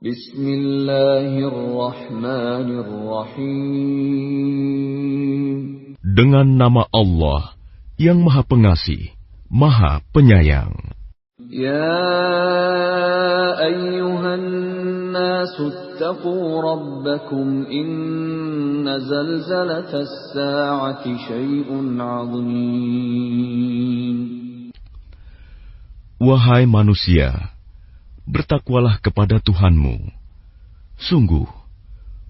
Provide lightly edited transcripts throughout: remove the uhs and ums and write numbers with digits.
Bismillahirrahmanirrahim. Dengan nama Allah yang Maha Pengasih, Maha Penyayang. Ya ayyuhan nasu attaqu rabbakum inna zalzalatas sa'ati syai'un 'azim. Wahai manusia, bertakwalah kepada Tuhanmu. Sungguh,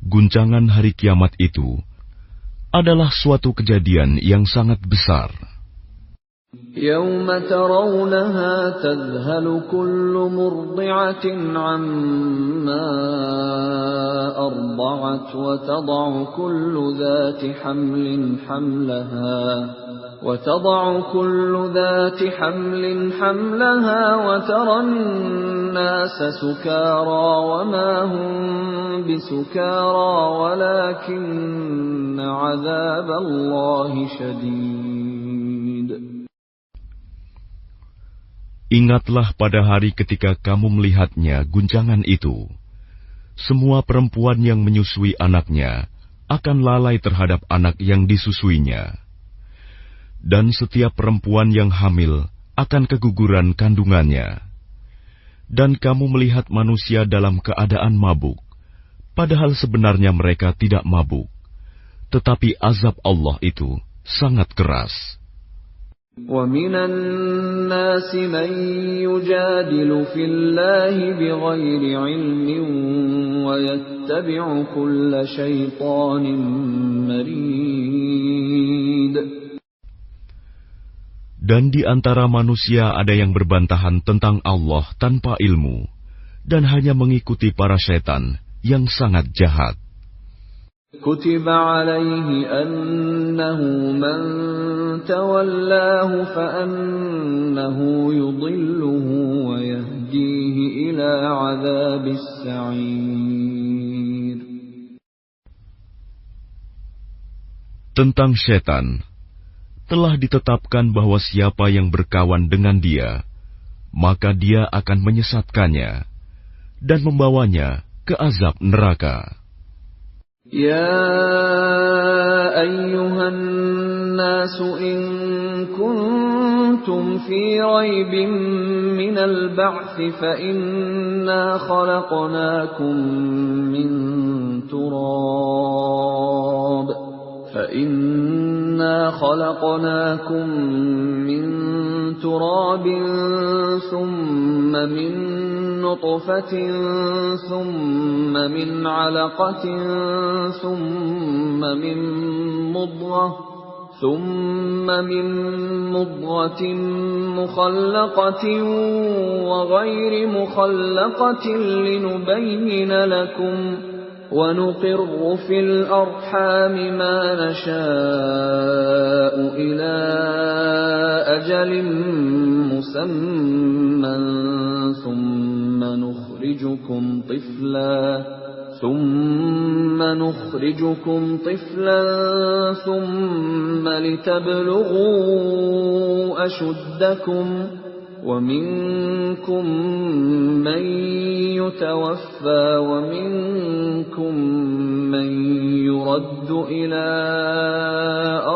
guncangan hari kiamat itu adalah suatu kejadian yang sangat besar. يَوْمَ تَرَوْنَهَا تَذْهَلُ كُلُّ مُرْضِعَةٍ عَمَّا أَرْضَعَتْ وَتَضَعُ كُلُّ ذَاتِ حَمْلٍ حَمْلَهَا وَتَرَى النَّاسَ سُكَارَى وَمَا هُمْ بِسُكَارَى وَلَكِنَّ عَذَابَ اللَّهِ شَدِيدٌ. Ingatlah pada hari ketika kamu melihatnya guncangan itu. Semua perempuan yang menyusui anaknya akan lalai terhadap anak yang disusuinya. Dan setiap perempuan yang hamil akan keguguran kandungannya. Dan kamu melihat manusia dalam keadaan mabuk, padahal sebenarnya mereka tidak mabuk. Tetapi azab Allah itu sangat keras. وَمِنَ النَّاسِ مَن يُجَادِلُ فِي اللَّهِ بِغَيْرِ عِلْمٍ وَيَتَّبِعُ كُلَّ شَيْطَانٍ مَرِيدٍ. Dan di antara manusia ada yang berbantahan tentang Allah tanpa ilmu, dan hanya mengikuti para setan yang sangat jahat. كُتِبَ عَلَيْهِ أَنَّهُ مَن تَوَلَّاهُ فَأَنَّهُ يُضِلُّهُ وَيَهْدِيهِ إِلَى عَذَابِ السَّعِيرِ. Tentang setan, telah ditetapkan bahwa siapa yang berkawan dengan dia, maka dia akan menyesatkannya dan membawanya ke azab neraka. يَا أَيُّهَا النَّاسُ إِن كُنتُمْ فِي رَيْبٍ مِّنَ الْبَعْثِ فَإِنَّا خَلَقْنَاكُم مِّن تُرَابٍ ثُمَّ مِن نُّطْفَةٍ ثُمَّ مِنْ عَلَقَةٍ ثُمَّ مِن مُّضْغَةٍ مُّخَلَّقَةٍ وَغَيْرِ مُخَلَّقَةٍ لِّنُبَيِّنَ لَكُمْ وَنُقِرُّ فِي الْأَرْحَامِ مَا نَشَاءُ إِلَىٰ أَجَلٍ مُّسَمًّى ثُمَّ نُخْرِجُكُمْ طِفْلًا ثُمَّ لِتَبْلُغُوا أَشُدَّكُمْ وَمِنكُم مَّن يُتَوَفَّىٰ وَمِنكُم مَّن يُرَدُّ إِلَىٰ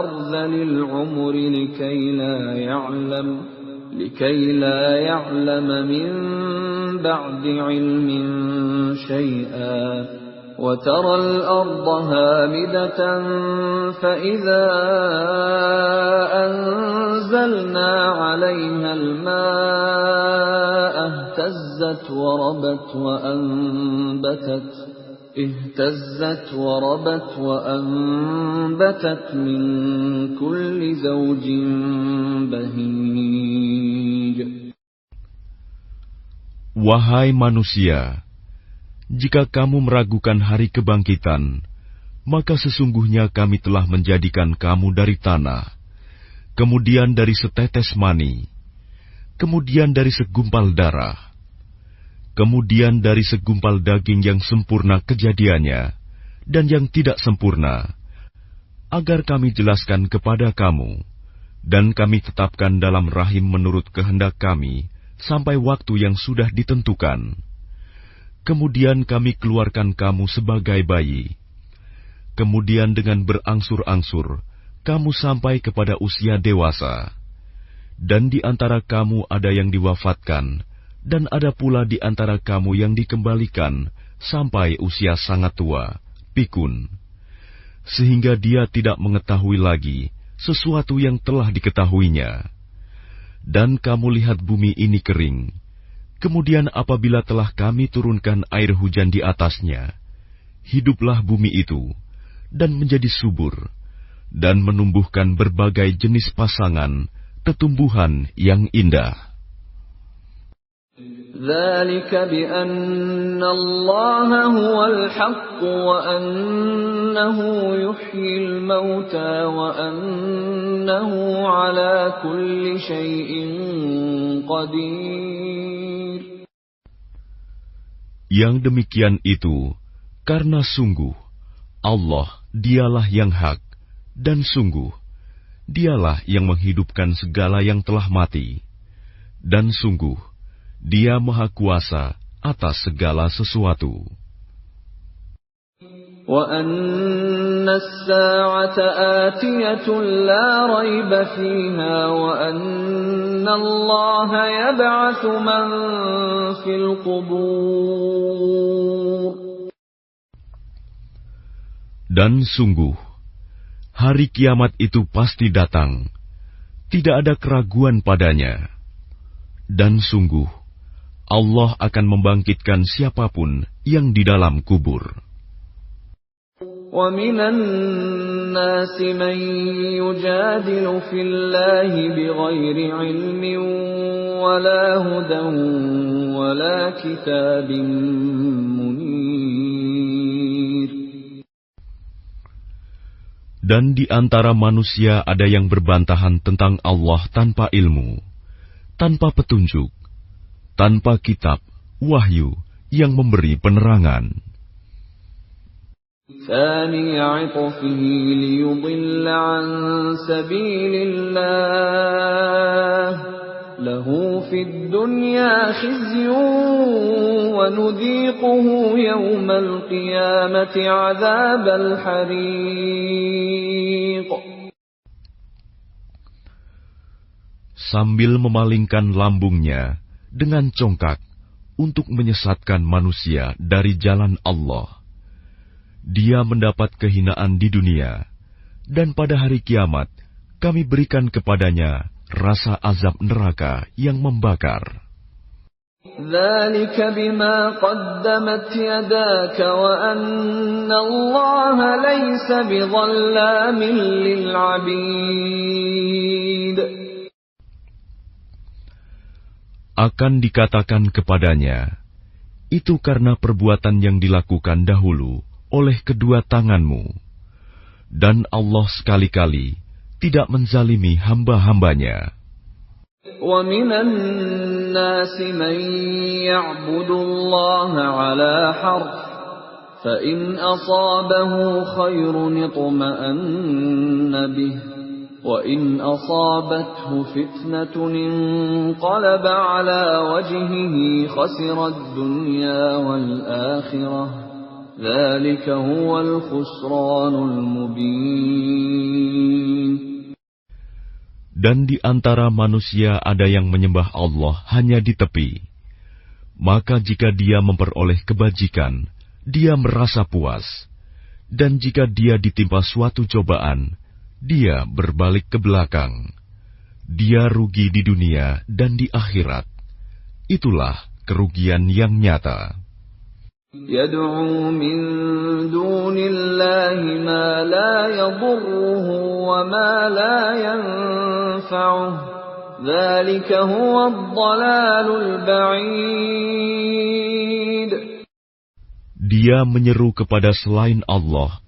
أَرْذَلِ الْعُمُرِ لِكَيْ لَا يَعْلَمَ مِن بَعْدِ عِلْمٍ شَيْئًا وَتَرَى الْأَرْضَ هَامِدَةً فَإِذَا أَنزَلْنَا عَلَيْهَا الْمَاءَ اهْتَزَّتْ وَرَبَتْ وَأَنبَتَتْ مِن كُلِّ زَوْجٍ بَهِيجٍ. Wahai manusia, jika kamu meragukan hari kebangkitan, maka sesungguhnya kami telah menjadikan kamu dari tanah, kemudian dari setetes mani, kemudian dari segumpal darah, kemudian dari segumpal daging yang sempurna kejadiannya dan yang tidak sempurna, agar kami jelaskan kepada kamu, dan kami tetapkan dalam rahim menurut kehendak kami sampai waktu yang sudah ditentukan. kemudian kami keluarkan kamu sebagai bayi. Kemudian dengan berangsur-angsur, kamu sampai kepada usia dewasa. Dan di antara kamu ada yang diwafatkan, dan ada pula di antara kamu yang dikembalikan sampai usia sangat tua, pikun. Sehingga dia tidak mengetahui lagi sesuatu yang telah diketahuinya. Dan kamu lihat bumi ini kering. Kemudian apabila telah kami turunkan air hujan di atasnya, hiduplah bumi itu, dan menjadi subur, dan menumbuhkan berbagai jenis pasangan, tetumbuhan yang indah. ذَلِكَ بِأَنَّ اللَّهَ هُوَ الْحَقُّ وَأَنَّهُ يُحْيِي الْمَوْتَى وَأَنَّهُ عَلَى كُلِّ شَيْءٍ قَدِيرٌ. Yang demikian itu karena sungguh Allah dialah yang hak, dan sungguh dialah yang menghidupkan segala yang telah mati, dan sungguh Dia Maha Kuasa atas segala sesuatu. وَأَنَّ السَّاعَةَ آتِيَةٌ لَا رَيْبَ فِيهَا وَأَنَّ اللَّهَ يَبْعَثُ مَن فِي الْقُبُورِ. Dan sungguh hari kiamat itu pasti datang, tidak ada keraguan padanya. Dan sungguh Allah akan membangkitkan siapapun yang di dalam kubur. وَمِنَ النَّاسِ مَن يُجَادِلُ فِي اللَّهِ بِغَيْرِ عِلْمٍ وَلَا هُدًى وَلَا كِتَابٍ مُنِيرٍ. Dan di antara manusia ada yang berbantahan tentang Allah tanpa ilmu, tanpa petunjuk, tanpa kitab, wahyu yang memberi penerangan. ثَانِيَ عِطْفِهِ لِيُضِلَّ عَن سَبِيلِ اللَّهِ لَهُ فِي الدُّنْيَا خِزْيٌ وَنُذِيقُهُ يَوْمَ الْقِيَامَةِ عَذَابَ الْحَرِيقِ. Sambil memalingkan lambungnya dengan congkak untuk menyesatkan manusia dari jalan Allah, dia mendapat kehinaan di dunia, dan pada hari kiamat kami berikan kepadanya rasa azab neraka yang membakar. ذَلِكَ بِمَا قَدَّمَتْ يَدَاكَ وَأَنَّ اللَّهَ لَيْسَ بِظَلَّامٍ لِلْعَبِيدِ. Akan dikatakan kepadanya, itu karena perbuatan yang dilakukan dahulu oleh kedua tanganmu, dan Allah sekali-kali tidak menzalimi hamba-hambanya. وَمِنَ النَّاسِ مَن يَعْبُدُ اللَّهَ عَلَى حَرْفٍ فَإِنْ أَصَابَهُ خَيْرٌ اطْمَأَنَّ بِهِ وَإِنْ أَصَابَتْهُ فِتْنَةٌ انقَلَبَ عَلَى وَجْهِهِ خَسِرَ الدُّنْيَا وَالْآخِرَةَ ذَلِكَ هُوَ الْخُسْرَانُ الْمُبِينُ. Dan di antara manusia ada yang menyembah Allah hanya di tepi. Maka jika dia memperoleh kebajikan, dia merasa puas. Dan jika dia ditimpa suatu cobaan, dia berbalik ke belakang. Dia rugi di dunia dan di akhirat. Itulah kerugian yang nyata. يَدْعُو مِن دُونِ اللَّهِ مَا لَا يَضُرُّهُ وَمَا لَا يَنفَعُهُ ذَلِكَ هُوَ الضَّلَالُ الْبَعِيدُ. Dia menyeru kepada selain Allah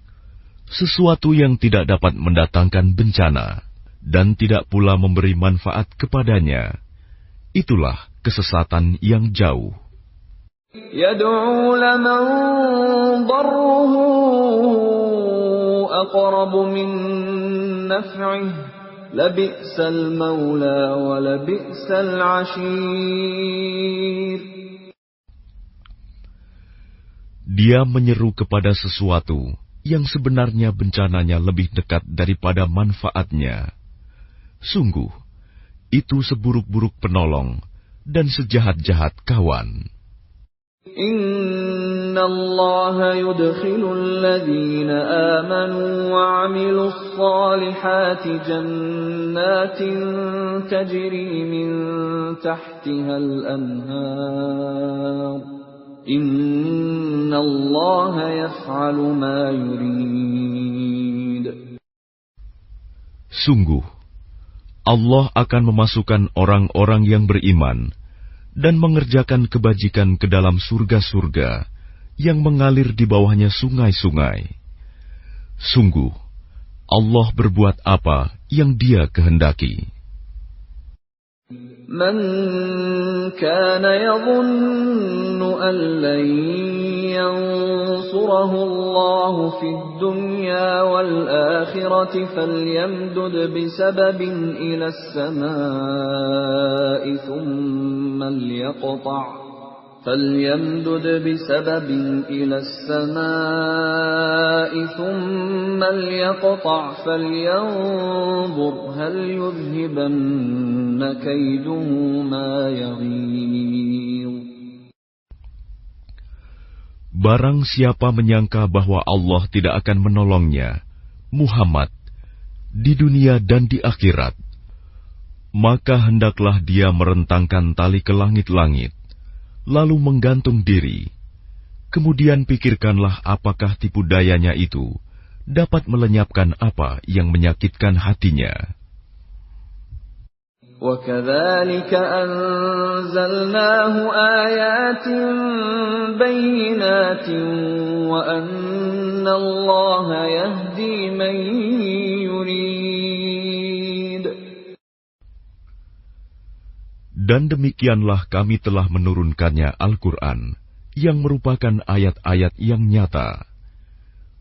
sesuatu yang tidak dapat mendatangkan bencana dan tidak pula memberi manfaat kepadanya. Itulah kesesatan yang jauh. يَدْعُو لَمَن ضَرُّهُ أَقْرَبُ مِن نَّفْعِهِ لَبِئْسَ الْمَوْلَىٰ وَلَبِئْسَ الْعَشِيرُ. Dia menyeru kepada sesuatu yang sebenarnya bencananya lebih dekat daripada manfaatnya. Sungguh, itu seburuk-buruk penolong dan sejahat-jahat kawan. Inna Allah yudkhilul ladhina amanu wa 'amilus salihati jannatin tajri min tahtihal anhar. Inna Allah yaf'alu ma yurid. Sungguh, Allah akan memasukkan orang-orang yang beriman dan mengerjakan kebajikan ke dalam surga-surga yang mengalir di bawahnya sungai-sungai. Sungguh, Allah berbuat apa yang Dia kehendaki. Man kana yadhunnu an lan yansurahu Allah fid dunya wal akhirati falyamdud bisababin ila as-samaa'i thumma liyaqta' فليمدد بسبب إلى السماء ثم ليقطع فلينظر هل يذهبن كيده ما يغيظ. Barang siapa menyangka bahwa Allah tidak akan menolongnya, Muhammad, di dunia dan di akhirat, maka hendaklah dia merentangkan tali ke langit-langit, lalu menggantung diri. Kemudian pikirkanlah apakah tipu dayanya itu dapat melenyapkan apa yang menyakitkan hatinya. وَكَذَلِكَ أَنزَلْنَاهُ آيَاتٍ بَيِّنَاتٍ وَأَنَّ اللَّهَ يَهْدِي مَن يُرِيدُ. Dan demikianlah kami telah menurunkannya Al-Quran, yang merupakan ayat-ayat yang nyata.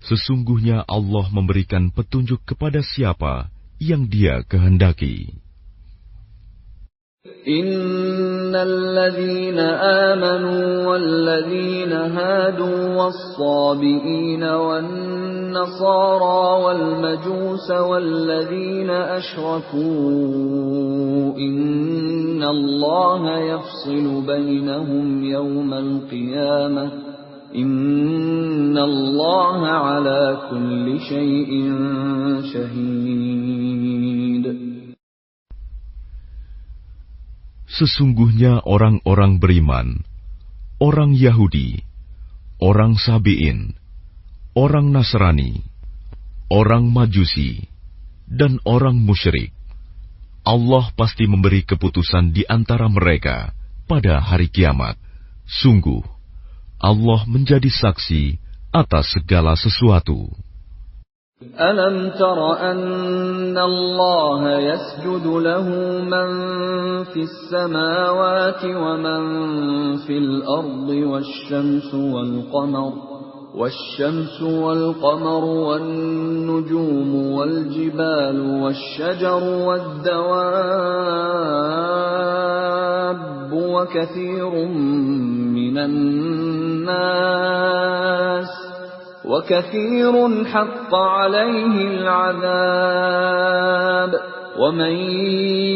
Sesungguhnya Allah memberikan petunjuk kepada siapa yang Dia kehendaki. Innal ladzina amanu wal ladzina hadu was-sabiina wan nasara wal majusa wal ladzina asyraku innallaha yafsilu bainahum yawmal qiyamah innallaha ala kulli syai'in syahid. Sesungguhnya orang-orang beriman, orang Yahudi, orang Sabi'in, orang Nasrani, orang Majusi, dan orang musyrik, Allah pasti memberi keputusan di antara mereka pada hari kiamat. Sungguh, Allah menjadi saksi atas segala sesuatu. Alam tara anna Allah yasjudu lahu man fis samawati wa man fil ardi wasyamsu wal qamaru wan nujumu wal jibalu wasyajaru wad dawabbu wa katsirun minan nas وَكَثِيرٌ حَقَّ عَلَيْهِ الْعَذَابُ وَمَن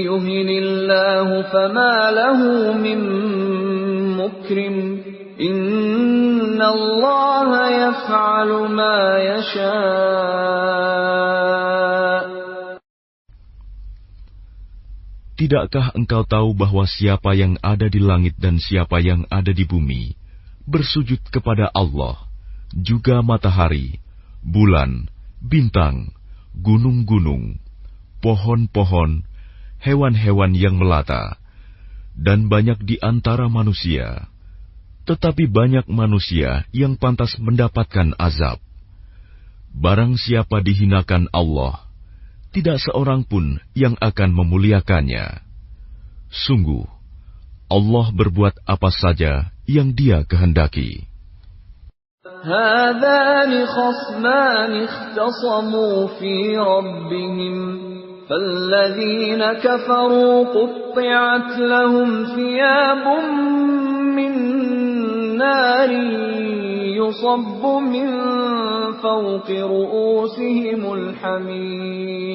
يُهِنِ اللَّهُ فَمَا لَهُ مِن مُّكْرِمٍ إِنَّ اللَّهَ يَفْعَلُ مَا يَشَاءُ. Tidakkah engkau tahu bahwa siapa yang ada di langit dan siapa yang ada di bumi bersujud kepada Allah, juga matahari, bulan, bintang, gunung-gunung, pohon-pohon, hewan-hewan yang melata, dan banyak di antara manusia. Tetapi banyak manusia yang pantas mendapatkan azab. Barang siapa dihinakan Allah, tidak seorang pun yang akan memuliakannya. Sungguh, Allah berbuat apa saja yang Dia kehendaki. هذان خصمان اختصموا في ربهم فالذين كفروا قطعت لهم ثياب من نار يصب من فوق رؤوسهم الحميم.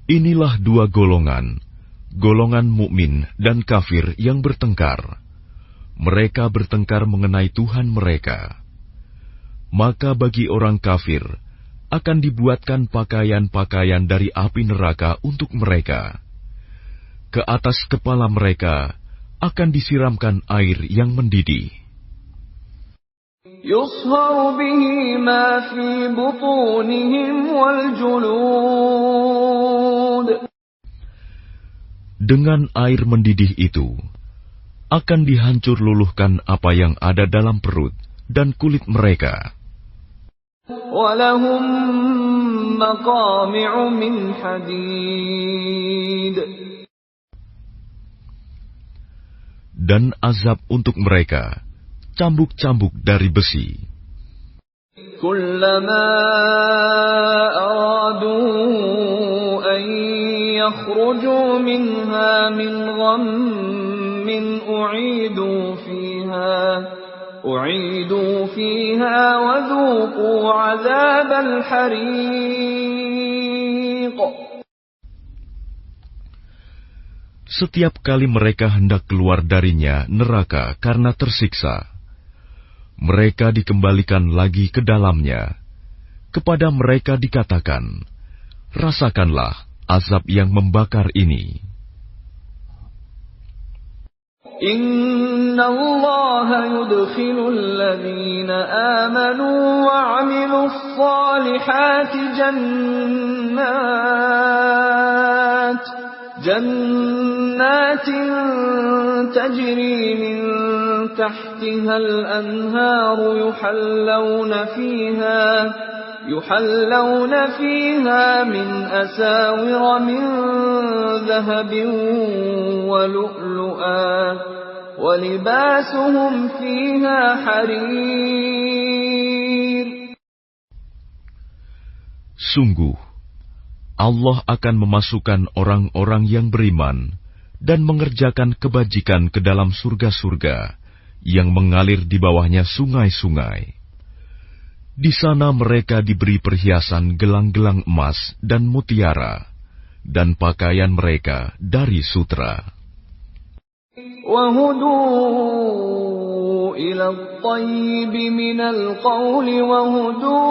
Inilah dua golongan, golongan mukmin dan kafir yang bertengkar. Mereka bertengkar mengenai Tuhan mereka. Maka bagi orang kafir akan dibuatkan pakaian-pakaian dari api neraka untuk mereka. Ke atas kepala mereka akan disiramkan air yang mendidih. يصهر به ما في بطونهم والجلود. Dengan air mendidih itu akan dihancur luluhkan apa yang ada dalam perut dan kulit mereka. وَلَهُم مَّقَامِعُ مِنْ حَدِيدٍ. Dan azab untuk mereka cambuk-cambuk dari besi. كُلَّمَا أَرَادُوا أَن يَخْرُجُوا مِنْهَا مِنْ غَمٍّ أُعِيدُوا فِيهَا وَذُوقُوا عَذَابَ الْحَرِيقِ. Setiap kali mereka hendak keluar darinya neraka karena tersiksa, mereka dikembalikan lagi ke dalamnya. Kepada mereka dikatakan, rasakanlah azab yang membakar ini. Inna Allah yudkhilul ladhina amanu wa 'amilus salihati jannatin tajri min tahtiha al-anharu yuhallawna fiha min asawira min dhahabin wa lu'lu'a wa libasuhum fiha harir. Sungguh, Allah akan memasukkan orang-orang yang beriman dan mengerjakan kebajikan ke dalam surga-surga yang mengalir di bawahnya sungai-sungai. Di sana mereka diberi perhiasan gelang-gelang emas dan mutiara, dan pakaian mereka dari sutra. وَهُدُوا إِلَى الطَّيِّبِ مِنَ الْقَوْلِ وَهُدُوا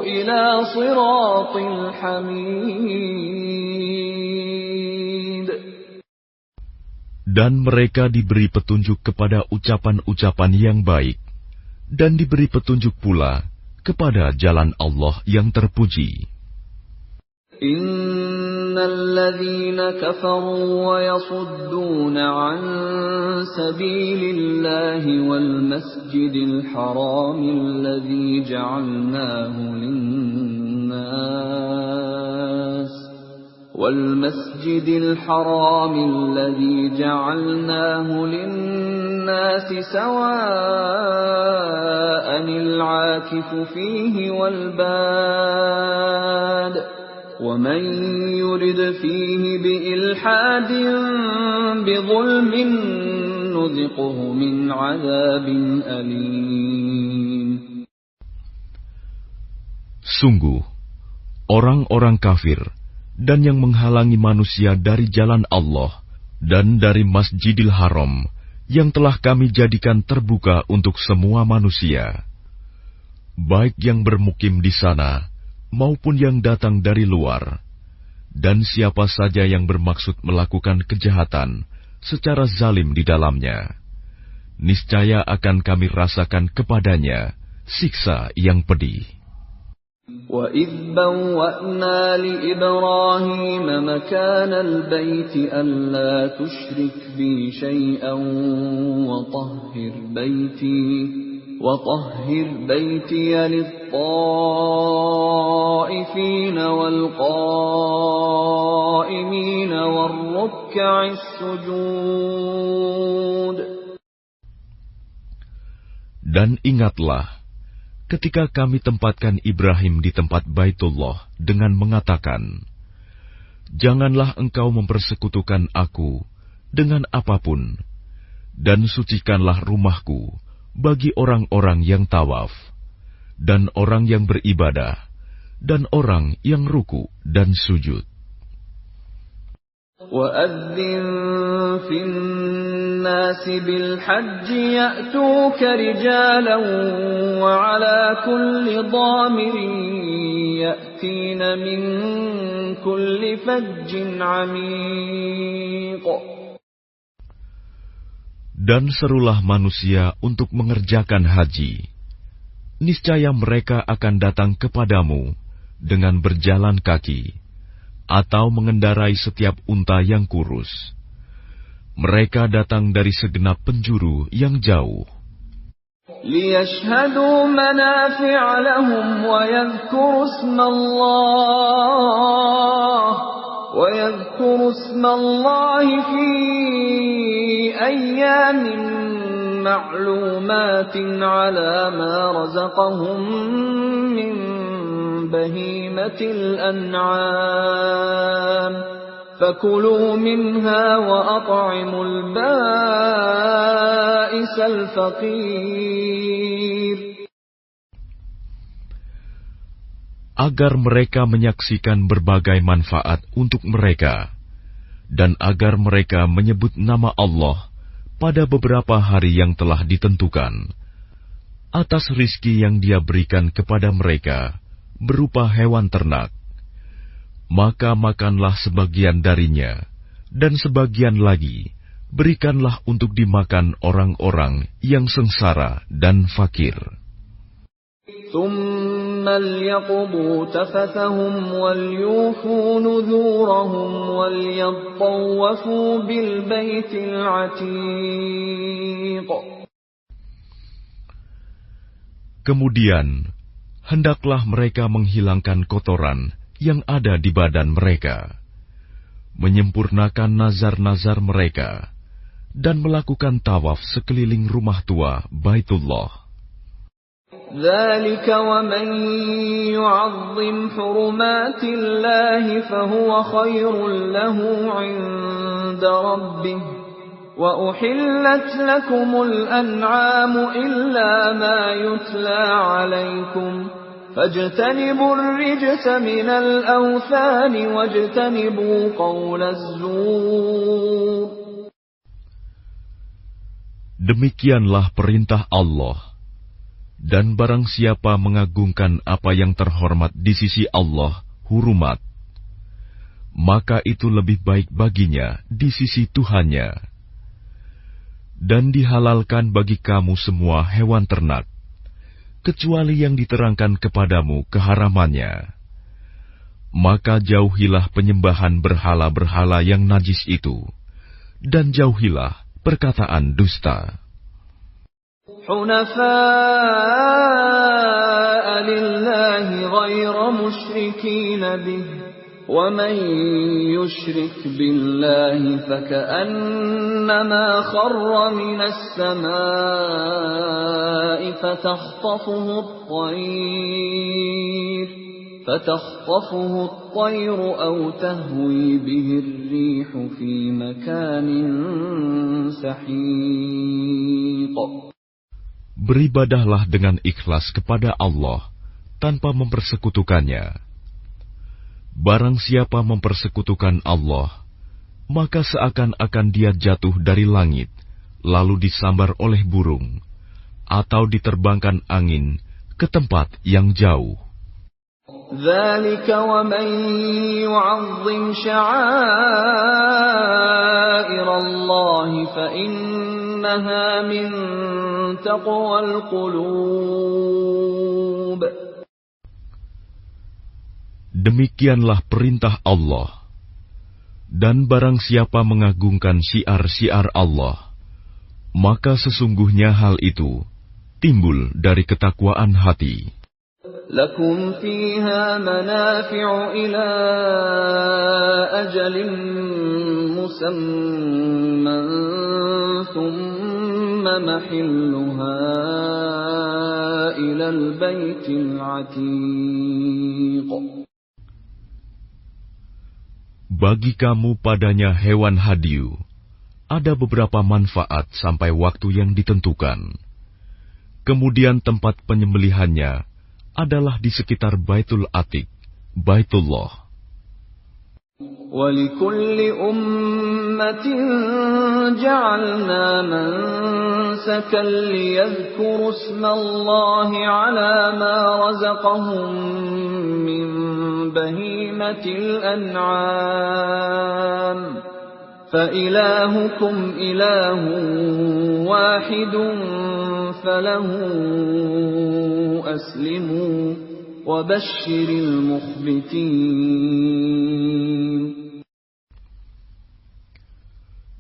إِلَى صِرَاطِ الْحَمِيدِ. Dan mereka diberi petunjuk kepada ucapan-ucapan yang baik, dan diberi petunjuk pula kepada jalan Allah yang terpuji. Innal ladzina kafaru wa yasudduna 'an sabilillahi wal masjidil haramil ladzi ja'alnahu lin-nas والمسجد الحرام الذي جعلناه للناس سواء العاكف فيه والباد ومن يرد فيه بإلحاد بظلم نذقه من عذاب أليم. Sungguh, orang-orang kafir dan yang menghalangi manusia dari jalan Allah dan dari Masjidil Haram yang telah kami jadikan terbuka untuk semua manusia, baik yang bermukim di sana maupun yang datang dari luar, dan siapa saja yang bermaksud melakukan kejahatan secara zalim di dalamnya, niscaya akan kami rasakan kepadanya siksa yang pedih. وَإِذْ بَوَّأْنَا لِإِبْرَاهِيمَ مَكَانَ الْبَيْتِ أَلَّا تُشْرِكْ بِي شَيْئًا وَطَهِّرْ بَيْتِيَ لِلطَّائِفِينَ وَالْقَائِمِينَ وَالرُّكَّعِ السُّجُودِ. Dan ingatlah ketika kami tempatkan Ibrahim di tempat Baitullah dengan mengatakan, janganlah engkau mempersekutukan aku dengan apapun, dan sucikanlah rumahku bagi orang-orang yang tawaf, dan orang yang beribadah, dan orang yang ruku dan sujud. وَأَذِّن فِي النَّاسِ بِالْحَجِّ يَأْتُوكَ رِجَالًا وَعَلَى كُلِّ ضَامِرٍ يَأْتِينَ مِنْ كُلِّ فَجٍّ عَمِيقٍ. Dan serulah manusia untuk mengerjakan haji. Niscaya mereka akan datang kepadamu dengan berjalan kaki, atau mengendarai setiap unta yang kurus. Mereka datang dari segenap penjuru yang jauh. لِيَشْهَدُوا مَنَافِعَ لَهُمْ وَيَذْكُرُوا اسْمَ اللَّهِ فِي أَيَّامٍ مَّعْلُومَاتٍ عَلَى مَا رَزَقَهُم مِّن بهيمة الأنعام فكلوا منها وأطعموا البائس الفقير. Agar mereka menyaksikan berbagai manfaat untuk mereka, dan agar mereka menyebut nama Allah pada beberapa hari yang telah ditentukan, atas rizki yang Dia berikan kepada mereka berupa hewan ternak, maka makanlah sebagian darinya, dan sebagian lagi berikanlah untuk dimakan orang-orang yang sengsara dan fakir. ثُمَّ لْيَقْضُوا تَفَثَهُمْ وَلْيُوفُوا نُذُورَهُمْ وَلْيَطَّوَّفُوا بِالْبَيْتِ الْعَتِيقِ. Kemudian hendaklah mereka menghilangkan kotoran yang ada di badan mereka, menyempurnakan nazar-nazar mereka, dan melakukan tawaf sekeliling rumah tua Baitullah. ذَلِكَ وَمَن يُعَظِّمْ حُرُمَاتِ اللَّهِ فَهُوَ خَيْرٌ لَّهُ عِندَ رَبِّهِ وَأُحِلَّتْ لَكُمُ الْأَنْعَامُ إِلَّا مَا يُتْلَى عَلَيْكُمْ فَاجْتَنِبُوا الرِّجْسَ مِنَ الْأَوْثَانِ وَاجْتَنِبُوا قَوْلَ الزُّورِ. Demikianlah perintah Allah, dan barang siapa mengagungkan apa yang terhormat di sisi Allah, hurumat, maka itu lebih baik baginya di sisi Tuhannya. Dan dihalalkan bagi kamu semua hewan ternak, kecuali yang diterangkan kepadamu keharamannya. Maka jauhilah penyembahan berhala-berhala yang najis itu, dan jauhilah perkataan dusta. حُنَفَاءَ لِلَّهِ غَيْرَ مُشْرِكِينَ بِهِ وَمَن يُشْرِكْ بِاللَّهِ فَكَأَنَّمَا خَرَّ مِنَ السَّمَاءِ فَتَخْطَفُهُ الطَّيْرُ أَوْ تَهْوِي بِهِ الرِّيحُ فِي مَكَانٍ سَحِيقٍ. Beribadahlah dengan ikhlas kepada Allah tanpa mempersekutukannya. Barang siapa mempersekutukan Allah, maka seakan-akan dia jatuh dari langit, lalu disambar oleh burung, atau diterbangkan angin ke tempat yang jauh. ذَلِكَ وَمَن يُعَظِّمْ شَعَائِرَ اللَّهِ فَإِنَّهَا مِن تَقْوَى الْقُلُوبِ. Demikianlah perintah Allah. Dan barang siapa mengagungkan syiar-syiar Allah, maka sesungguhnya hal itu timbul dari ketakwaan hati. لَكُمْ فِيهَا مَنَافِعُ إِلَى أَجَلٍ مُّسَمًّى ثُمَّ مَحِلُّهَا إِلَى الْبَيْتِ الْعَتِيقِ. Bagi kamu padanya hewan hadiu ada beberapa manfaat sampai waktu yang ditentukan. Kemudian tempat penyembelihannya adalah di sekitar Baitul Atiq, Baitullah. وَلِكُلِّ أُمَّةٍ جَعَلْنَا مَنسَكًا لِيَذْكُرُوا اسْمَ اللَّهِ عَلَى مَا رَزَقَهُم مِّن بَهِيمَةِ الْأَنْعَامِ فَإِلَٰهُكُمْ إِلَٰهٌ وَاحِدٌ فَلَهُ أَسْلِمُوا وَبَشِّرِ الْمُخْبِتِينَ.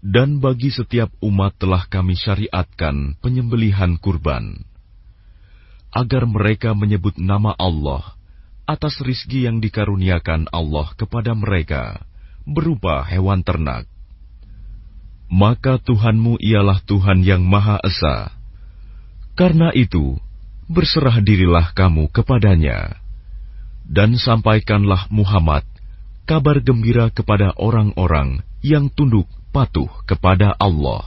Dan bagi setiap umat telah kami syariatkan penyembelihan kurban, agar mereka menyebut nama Allah atas rizki yang dikaruniakan Allah kepada mereka, berupa hewan ternak. Maka Tuhanmu ialah Tuhan yang Maha Esa. Karena itu, berserah dirilah kamu kepadanya. Dan sampaikanlah Muhammad kabar gembira kepada orang-orang yang tunduk patuh kepada Allah.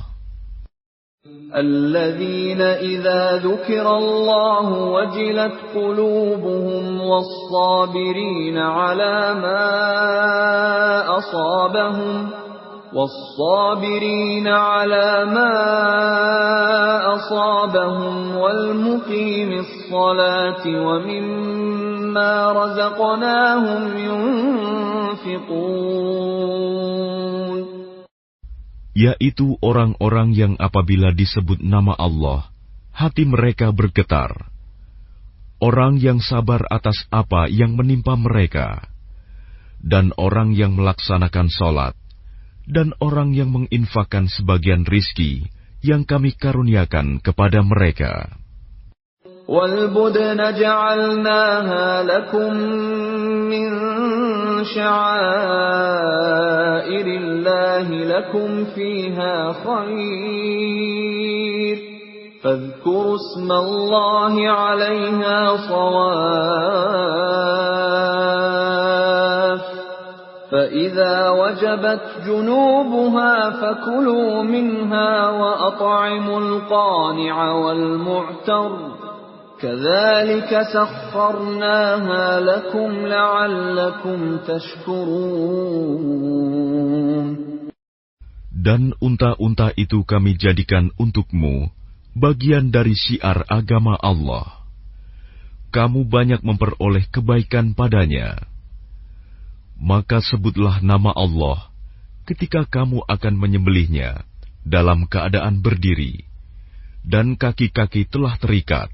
الذين إذا ذكر الله وجلت قلوبهم والصابرين على ما أصابهم والمقيم الصلاة ومما رزقناهم ينفقون. Yaitu orang-orang yang apabila disebut nama Allah, hati mereka bergetar. Orang yang sabar atas apa yang menimpa mereka, dan orang yang melaksanakan sholat, dan orang yang menginfakkan sebagian rizki yang kami karuniakan kepada mereka. وَالْبُدْنَ جَعَلْنَاهَا لَكُم مِّن شَعَائِرِ اللَّهِ لَكُمْ فِيهَا خَيْرٌ فَاذْكُرُوا اسْمَ اللَّهِ عَلَيْهَا صَوَافَّ فَإِذَا وَجَبَتْ جُنُوبُهَا فَكُلُوا مِنْهَا وَأَطْعِمُوا الْقَانِعَ وَالْمُعْتَرَّ كَذَلِكَ سَخَّرْنَاهَا لَكُمْ لَعَلَّكُمْ تَشْكُرُونَ. Dan unta-unta itu kami jadikan untukmu bagian dari syiar agama Allah. Kamu banyak memperoleh kebaikan padanya. Maka sebutlah nama Allah ketika kamu akan menyembelihnya dalam keadaan berdiri, dan kaki-kaki telah terikat.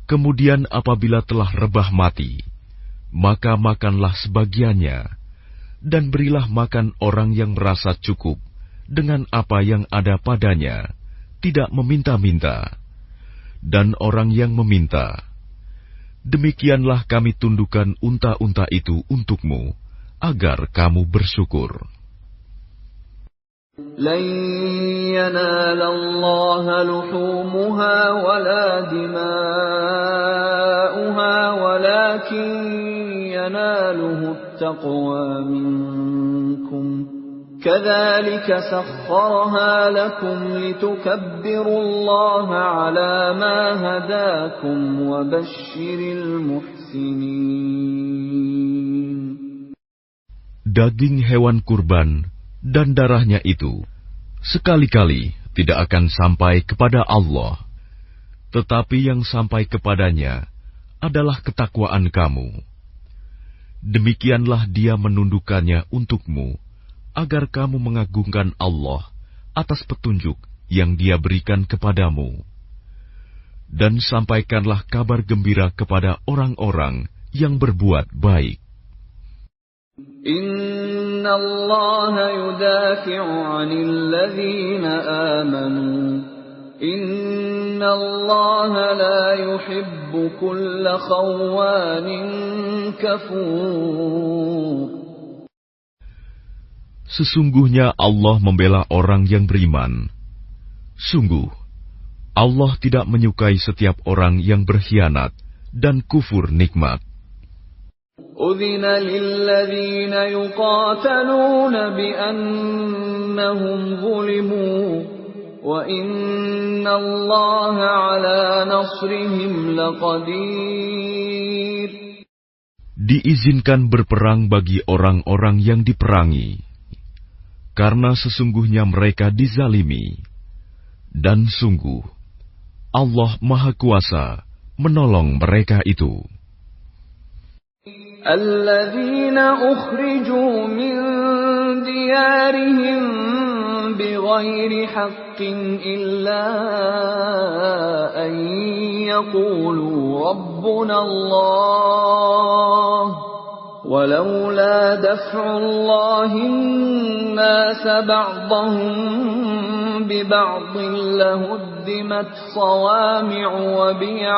Kemudian apabila telah rebah mati, maka makanlah sebagiannya, dan berilah makan orang yang merasa cukup dengan apa yang ada padanya, tidak meminta-minta, dan orang yang meminta. Demikianlah kami tundukkan unta-unta itu untukmu, agar kamu bersyukur. لَن يَنَالَ اللَّهَ لُحُومُهَا وَلَا دِمَاؤُهَا وَلَكِن يَنَالُهُ التَّقْوَى مِنكُمْ كَذَلِكَ سَخَّرَهَا لَكُمْ لِتُكَبِّرُوا اللَّهَ عَلَى مَا هَدَاكُمْ وَبَشِّرِ الْمُحْسِنِينَ. Daging hewan kurban dan darahnya itu sekali-kali tidak akan sampai kepada Allah, tetapi yang sampai kepadanya adalah ketakwaan kamu. Demikianlah Dia menundukkannya untukmu, agar kamu mengagungkan Allah atas petunjuk yang Dia berikan kepadamu. Dan sampaikanlah kabar gembira kepada orang-orang yang berbuat baik. Inna Allah yudafi'u 'anil ladzina amanu. Inna Allah la yuhibbu kulla khawanin kafur. Sesungguhnya Allah membela orang yang beriman. Sungguh, Allah tidak menyukai setiap orang yang berkhianat dan kufur nikmat. أذن للذين يقاتلون بأنهم ظلموا وإن الله على نصرهم لقدير. Diizinkan berperang bagi orang-orang yang diperangi, karena sesungguhnya mereka dizalimi, dan sungguh Allah Maha Kuasa menolong mereka itu. الذين أخرجوا من ديارهم بغير حق إلا أن يقولوا ربنا الله ولولا دفع الله الناس بعضهم ببعض لهدمت صوامع وبيع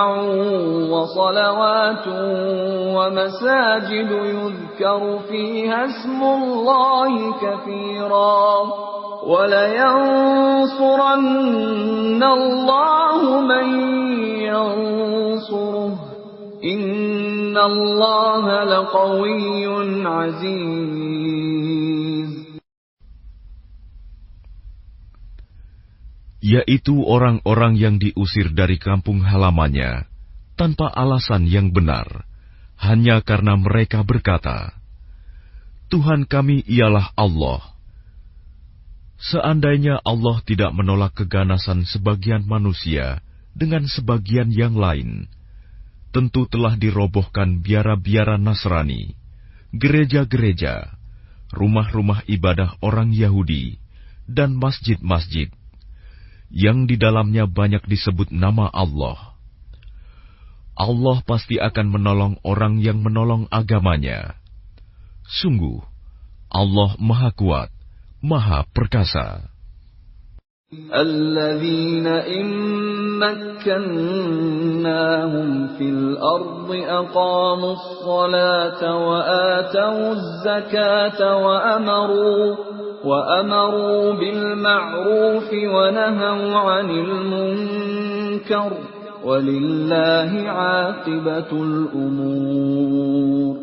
وصلوات ومساجد يذكر فيها اسم الله كثيرا ولينصرن الله من ينصره إن الله لقوي عزيز. Yaitu orang-orang yang diusir dari kampung halamannya tanpa alasan yang benar, hanya karena mereka berkata, Tuhan kami ialah Allah. Seandainya Allah tidak menolak keganasan sebagian manusia dengan sebagian yang lain, tentu telah dirobohkan biara-biara Nasrani, gereja-gereja, rumah-rumah ibadah orang Yahudi, dan masjid-masjid yang di dalamnya banyak disebut nama Allah. Allah pasti akan menolong orang yang menolong agamanya. Sungguh, Allah Maha Kuat, Maha Perkasa. الذين إن مكناهم في الأرض أقاموا الصلاة وآتوا الزكاة وأمروا بالمعروف ونهوا عن المنكر ولله عاقبة الأمور.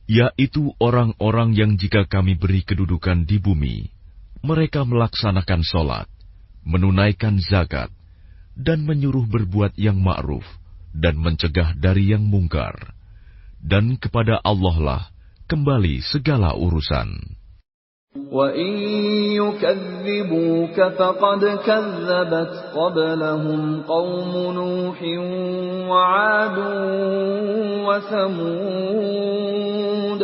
Yaitu orang-orang yang jika kami beri kedudukan di bumi, mereka melaksanakan sholat, menunaikan zakat, dan menyuruh berbuat yang ma'ruf, dan mencegah dari yang mungkar. Dan kepada Allah lah kembali segala urusan. وَإِن يُكَذِّبُوكَ فَقَدْ كَذَّبَتْ قَبْلَهُمْ قَوْمُ نُوحٍ وَعَادٌ وَثَمُودَ.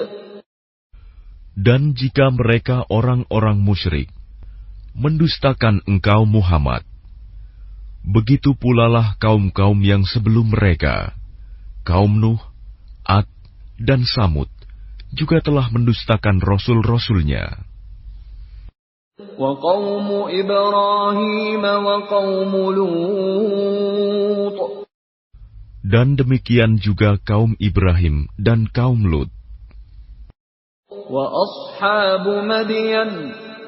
Dan jika mereka orang-orang musyrik mendustakan engkau Muhammad, begitu pulalah kaum-kaum yang sebelum mereka, kaum Nuh, Ad, dan Samud, juga telah mendustakan rasul-rasulnya. وَقَوْمُ إِبْرَاهِيمَ وَقَوْمُ لُوطٍ. Dan demikian juga kaum Ibrahim dan kaum Lut. وَأَصْحَابُ مَدْيَنَ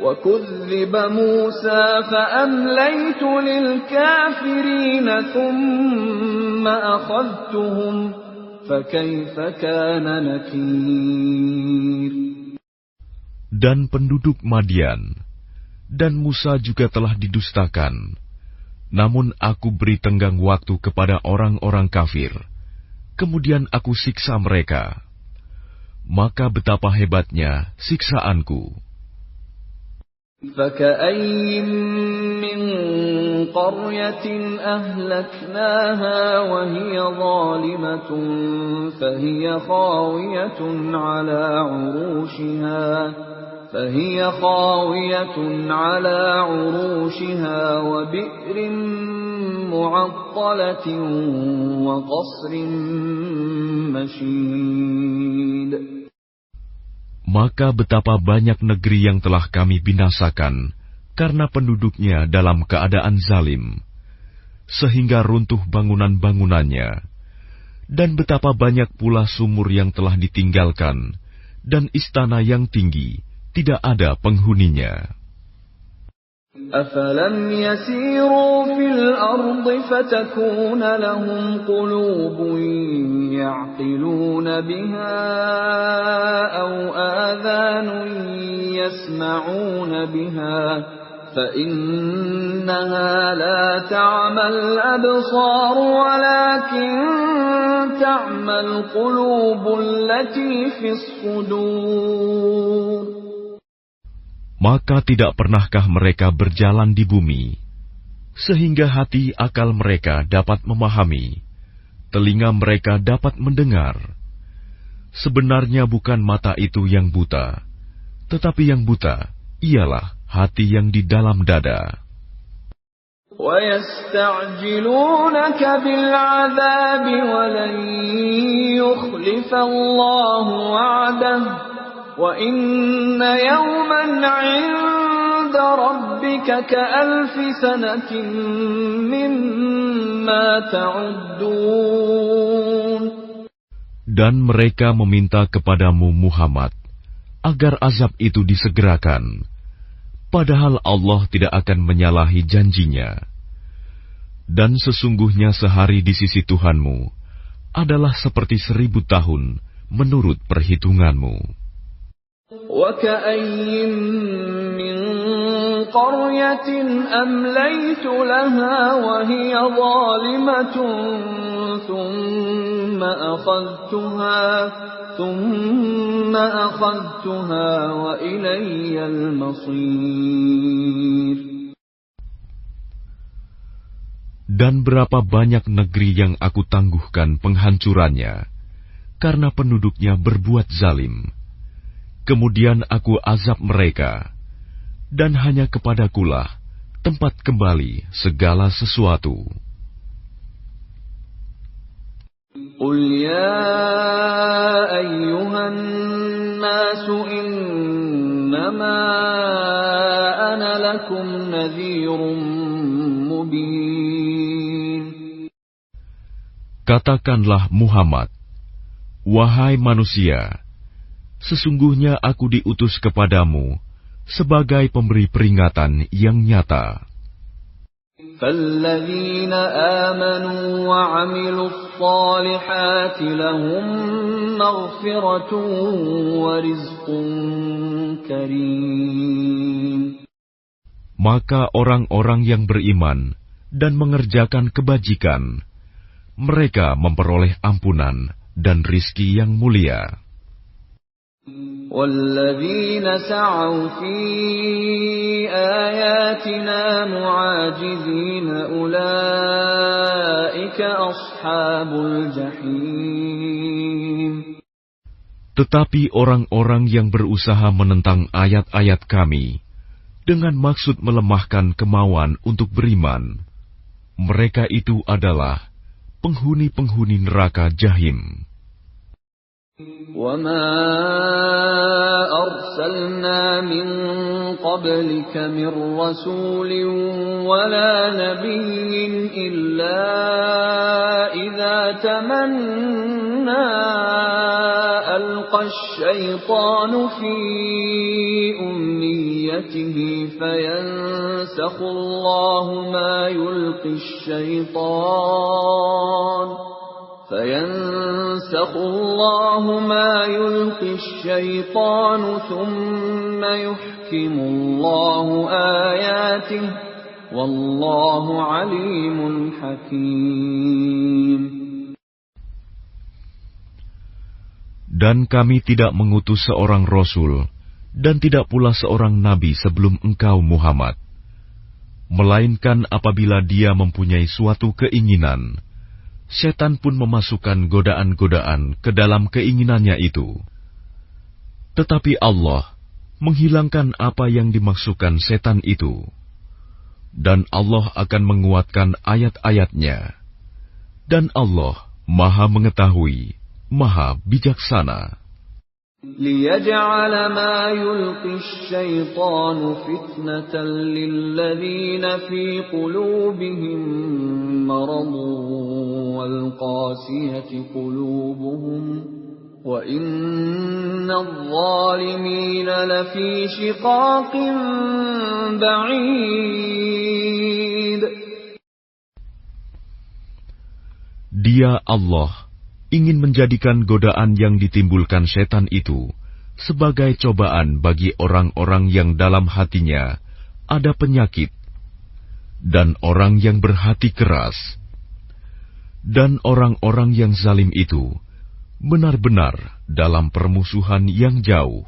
وَكُذِّبَ مُوسَى فَأَمْلَيْتُ لِلْكَافِرِينَ ثُمَّ أَخَذْتُهُمْ فَكَيْفَ كَانَ نَكِيرِ. Dan penduduk Madian dan Musa juga telah didustakan. Namun aku beri tenggang waktu kepada orang-orang kafir. Kemudian aku siksa mereka. Maka betapa hebatnya siksaanku. فَكَأَيِّن مِّن قَرْيَةٍ أَهْلَكْنَاهَا وَهِيَ ظَالِمَةٌ فهي خاوية على عروشها وبئر معطلة وقصر مشيد. Maka betapa banyak negeri yang telah kami binasakan karena penduduknya dalam keadaan zalim, sehingga runtuh bangunan-bangunannya, dan betapa banyak pula sumur yang telah ditinggalkan, dan istana yang tinggi tidak ada penghuninya. أفلم يسيروا في الأرض فتكون لهم قلوب يعقلون بها أو آذان يسمعون بها فإنها لا تعمى الأبصار ولكن تعمى القلوب التي في الصدور. Maka tidak pernahkah mereka berjalan di bumi, sehingga hati akal mereka dapat memahami, telinga mereka dapat mendengar. Sebenarnya bukan mata itu yang buta, tetapi yang buta ialah hati yang di dalam dada. وَيَسْتَعْجِلُونَكَ بِالْعَذَابِ وَلَنْ يُخْلِفَ اللَّهُ وَعْدَهُ وَإِنَّ يَوْمًا عِندَ رَبِّكَ كَأَلْفِ سَنَةٍ مِّمَّا تَعُدُّونَ. Dan mereka meminta kepadamu Muhammad agar azab itu disegerakan, padahal Allah tidak akan menyalahi janjinya. Dan sesungguhnya sehari di sisi Tuhanmu adalah seperti 1000 tahun menurut perhitunganmu. وَكَأَيِّن مِّن قَرْيَةٍ أَمْلَيْتُ لَهَا وَهِيَ ظَالِمَةٌ ثُمَّ أَخَذْتُهَا وَإِلَيَّ الْمَصِيرُ. Dan berapa banyak negeri yang aku tangguhkan penghancurannya, karena penduduknya berbuat zalim. Kemudian aku azab mereka, dan hanya kepadakulah tempat kembali segala sesuatu. قُلْ يَا أَيُّهَا النَّاسُ إِنَّمَا أَنَا لَكُمْ نَذِيرٌ مُبِينٌ. Katakanlah Muhammad, wahai manusia, sesungguhnya aku diutus kepadamu sebagai pemberi peringatan yang nyata. فَالَّذِينَ آمَنُوا وَعَمِلُوا الصَّالِحَاتِ لَهُم مَّغْفِرَةٌ وَرِزْقٌ كَرِيمٌ. Maka orang-orang yang beriman dan mengerjakan kebajikan, mereka memperoleh ampunan dan rizki yang mulia. وَالَّذِينَ سَعَوْا فِي آيَاتِنَا مُعَاجِزِينَ أُولَئِكَ أَصْحَابُ الْجَحِيمِ. Tetapi orang-orang yang berusaha menentang ayat-ayat kami dengan maksud melemahkan kemauan untuk beriman, mereka itu adalah penghuni-penghuni neraka Jahim. وَمَا أَرْسَلْنَا مِن قَبْلِكَ مِن رَّسُولٍ وَلَا نَبِيٍّ إِلَّا إِذَا تَمَنَّىٰ أَلْقَى الشَّيْطَانُ فِي أُمْنِيَّتِهِ فَيَنسَخُ اللَّهُ مَا يُلْقِي الشَّيْطَانُ ثُمَّ يُحْكِمُ اللَّهُ آيَاتِهِ وَاللَّهُ عَلِيمٌ حَكِيمٌ. Dan kami tidak mengutus seorang Rasul dan tidak pula seorang Nabi sebelum engkau Muhammad, melainkan apabila dia mempunyai suatu keinginan, setan pun memasukkan godaan-godaan ke dalam keinginannya itu. Tetapi Allah menghilangkan apa yang dimaksudkan setan itu, dan Allah akan menguatkan ayat-ayatnya. Dan Allah Maha Mengetahui, Maha Bijaksana. لِيَجْعَلَ مَا يُلْقِي الشَّيْطَانُ فِتْنَةً لِّلَّذِينَ فِي قُلُوبِهِم مَّرَضٌ وَالْقَاسِيَةِ قُلُوبُهُمْ وَإِنَّ الظَّالِمِينَ لَفِي شِقَاقٍ بَعِيدٍ. Dia Allah ingin menjadikan godaan yang ditimbulkan setan itu sebagai cobaan bagi orang-orang yang dalam hatinya ada penyakit dan orang yang berhati keras, dan orang-orang yang zalim itu benar-benar dalam permusuhan yang jauh.